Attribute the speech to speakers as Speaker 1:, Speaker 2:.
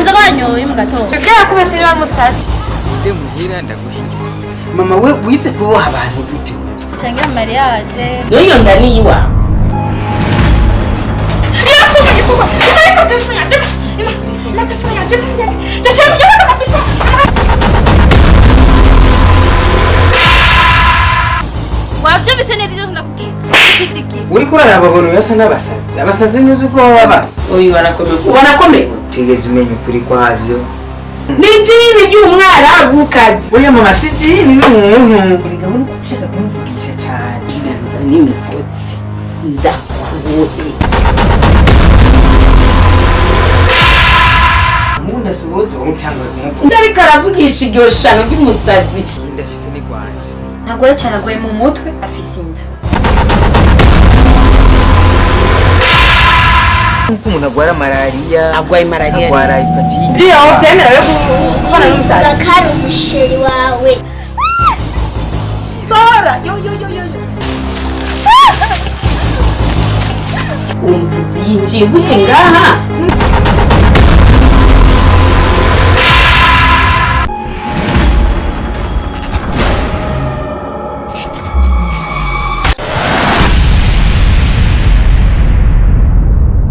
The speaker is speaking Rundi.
Speaker 1: banza banyoye mu gatondo
Speaker 2: Chekea kubashirira musazi.
Speaker 3: Ndi muhira ndagushika.
Speaker 4: Mama we wize kuboha abantu gute?
Speaker 1: changira mariage
Speaker 5: Iyo ndani yiwa.
Speaker 1: wavyo biseneze ivyo ndakubwira ikidiki
Speaker 4: Uri kuraraba abantu yasa n'abasazi. Abasazi nzi uko baba basa.
Speaker 5: Oyi barakomeye. Ubona komeye.
Speaker 4: Tigeze umenya ukuri kwavyo.
Speaker 5: Nijini ry'umwarabu kazi.
Speaker 4: Oya mama sijini ni umuntu. Uri gahunda kushaka kumuvugisha cyane.
Speaker 5: Nza n'imikotsi. Ndakubohe.
Speaker 4: Munda sohotse umutangaza umuvuga.
Speaker 5: Ndariko aravugisha iryo shano ry'umusazi.
Speaker 3: Ndafise n'igwanje.
Speaker 2: Ntagoye cyane agoye mu mutwe afise inda.
Speaker 4: Nkuko umuntu agwara malaria.
Speaker 5: Agwaye malaria.
Speaker 4: Agwara hepatite.
Speaker 2: Iyo utemera yo kubana n'umusazi.
Speaker 1: bakari umusheri wawe
Speaker 2: Sora, yo.
Speaker 5: Umusazi yinjiye gute ngaha?